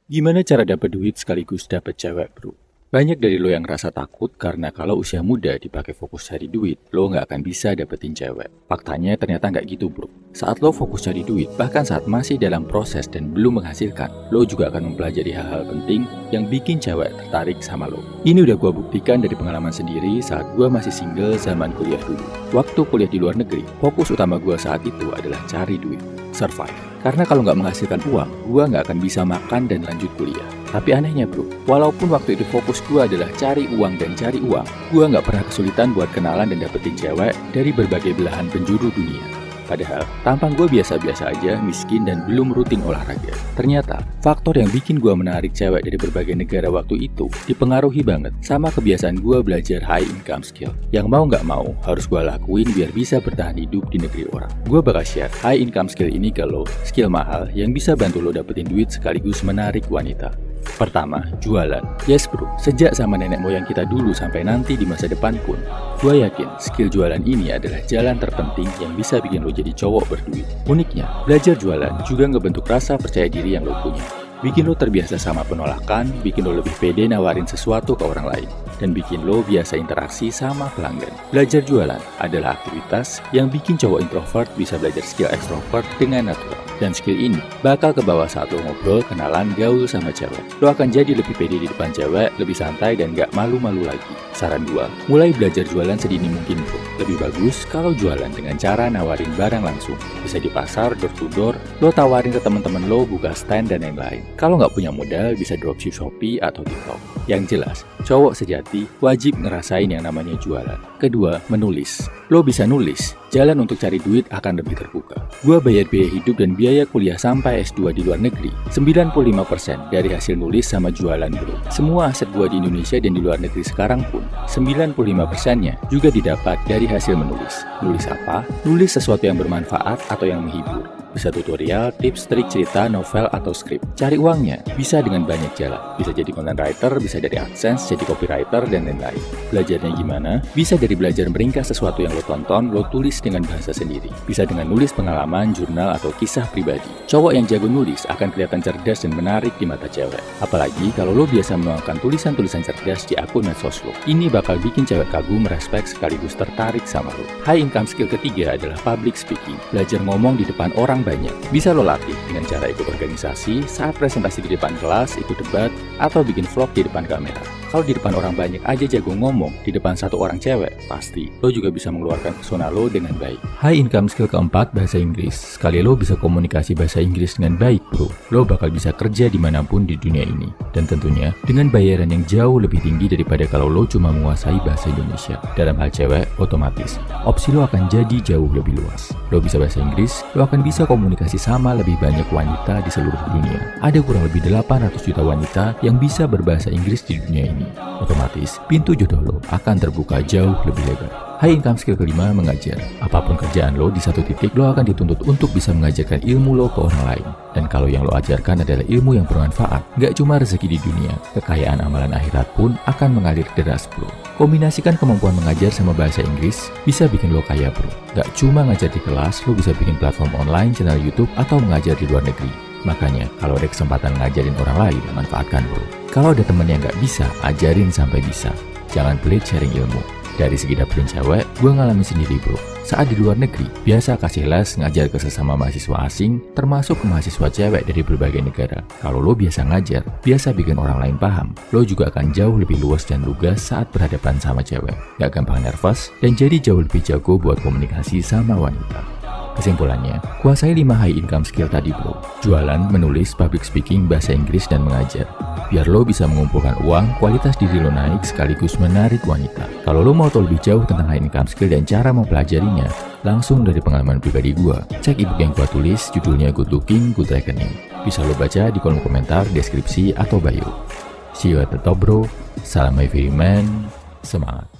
Gimana cara dapat duit sekaligus dapat cewek, bro? Banyak dari lo yang ngerasa takut karena kalau usia muda dipakai fokus cari duit, lo nggak akan bisa dapetin cewek. Faktanya ternyata nggak gitu, bro. Saat lo fokus cari duit, bahkan saat masih dalam proses dan belum menghasilkan, lo juga akan mempelajari hal-hal penting yang bikin cewek tertarik sama lo. Ini udah gue buktikan dari pengalaman sendiri saat gue masih single zaman kuliah dulu. Waktu kuliah di luar negeri, fokus utama gue saat itu adalah cari duit, survive. Karena kalau nggak menghasilkan uang, gue nggak akan bisa makan dan lanjut kuliah. Tapi anehnya bro, walaupun waktu itu fokus gue adalah cari uang dan cari uang, gue nggak pernah kesulitan buat kenalan dan dapetin cewek dari berbagai belahan penjuru dunia. Padahal, tampang gue biasa-biasa aja, miskin dan belum rutin olahraga. Ternyata, faktor yang bikin gue menarik cewek dari berbagai negara waktu itu dipengaruhi banget sama kebiasaan gue belajar high income skill. Yang mau nggak mau, harus gue lakuin biar bisa bertahan hidup di negeri orang. Gue bakal share high income skill ini ke lo, skill mahal yang bisa bantu lo dapetin duit sekaligus menarik wanita. Pertama, jualan. Yes bro, sejak zaman nenek moyang kita dulu sampai nanti di masa depan pun, gue yakin skill jualan ini adalah jalan terpenting yang bisa bikin lo jadi cowok berduit. Uniknya, belajar jualan juga ngebentuk rasa percaya diri yang lo punya. Bikin lo terbiasa sama penolakan, bikin lo lebih pede nawarin sesuatu ke orang lain, dan bikin lo biasa interaksi sama pelanggan. Belajar jualan adalah aktivitas yang bikin cowok introvert bisa belajar skill ekstrovert dengan natural. Dan skill ini bakal ke bawah saat lo ngobrol, kenalan, gaul sama cewek. Lo akan jadi lebih pede di depan cewek, lebih santai dan gak malu-malu lagi. Saran 2, mulai belajar jualan sedini mungkin bro. Lebih bagus kalau jualan dengan cara nawarin barang langsung. Bisa di pasar, door to door, lo tawarin ke teman-teman lo, buka stand dan lain-lain. Kalau nggak punya modal, bisa dropship Shopee atau TikTok. Yang jelas, cowok sejati wajib ngerasain yang namanya jualan. Kedua, menulis. Lo bisa nulis, jalan untuk cari duit akan lebih terbuka. Gua bayar biaya hidup dan biaya kuliah sampai S2 di luar negeri. 95% dari hasil nulis sama jualan bro. Semua aset gua di Indonesia dan di luar negeri sekarang pun, 95%-nya juga didapat dari hasil menulis. Nulis apa? Nulis sesuatu yang bermanfaat atau yang menghibur. Bisa tutorial, tips, trik, cerita, novel, atau skrip. Cari uangnya bisa dengan banyak jalan. Bisa jadi content writer, bisa dari AdSense, jadi copywriter, dan lain-lain. Belajarnya gimana? Bisa dari belajar meringkas sesuatu yang lo tonton, lo tulis dengan bahasa sendiri. Bisa dengan nulis pengalaman, jurnal, atau kisah pribadi. Cowok yang jago nulis akan kelihatan cerdas dan menarik di mata cewek. Apalagi kalau lo biasa menuangkan tulisan-tulisan cerdas di akun medsos lo. Ini bakal bikin cewek kagum, respect, sekaligus tertarik sama lo. High income skill ketiga adalah public speaking. Belajar ngomong di depan orang banyak. Bisa lo latih dengan cara ikut organisasi, saat presentasi di depan kelas, ikut debat, atau bikin vlog di depan kamera. Kalau di depan orang banyak aja jago ngomong, di depan satu orang cewek, pasti lo juga bisa mengeluarkan pesona lo dengan baik. High income skill keempat, bahasa Inggris. Sekali lo bisa komunikasi bahasa Inggris dengan baik bro, lo bakal bisa kerja dimanapun di dunia ini. Dan tentunya, dengan bayaran yang jauh lebih tinggi daripada kalau lo cuma menguasai bahasa Indonesia. Dalam hal cewek, otomatis, opsi lo akan jadi jauh lebih luas. Lo bisa bahasa Inggris, lo akan bisa komunikasi sama lebih banyak wanita di seluruh dunia. Ada kurang lebih 800 juta wanita yang bisa berbahasa Inggris di dunia ini. Otomatis, pintu jodoh lo akan terbuka jauh lebih lebar. High income skill kelima, mengajar. Apapun kerjaan lo, di satu titik lo akan dituntut untuk bisa mengajarkan ilmu lo ke orang lain. Dan kalau yang lo ajarkan adalah ilmu yang bermanfaat, gak cuma rezeki di dunia, kekayaan amalan akhirat pun akan mengalir deras bro. Kombinasikan kemampuan mengajar sama bahasa Inggris, bisa bikin lo kaya bro. Gak cuma ngajar di kelas, lo bisa bikin platform online, channel YouTube, atau mengajar di luar negeri. Makanya, kalau ada kesempatan ngajarin orang lain, manfaatkan bro. Kalau ada temen yang gak bisa, ajarin sampai bisa. Jangan pelit sharing ilmu. Dari segi dapetin cewek, gue ngalamin sendiri bro. Saat di luar negeri, biasa kasih les ngajar ke sesama mahasiswa asing, termasuk ke mahasiswa cewek dari berbagai negara. Kalau lo biasa ngajar, biasa bikin orang lain paham, lo juga akan jauh lebih luas dan lugas saat berhadapan sama cewek. Gak gampang nervous, dan jadi jauh lebih jago buat komunikasi sama wanita. Kesimpulannya, kuasai 5 high income skill tadi bro. Jualan, menulis, public speaking, bahasa Inggris, dan mengajar. Biar lo bisa mengumpulkan uang, kualitas diri lo naik sekaligus menarik wanita. Kalau lo mau tahu lebih jauh tentang high income skill dan cara mempelajarinya, langsung dari pengalaman pribadi gua. Cek ebook yang gua tulis, judulnya Good Looking, Good Reckoning. Bisa lo baca di kolom komentar, deskripsi, atau bio. See you at the top bro. Salam my very man. Semangat.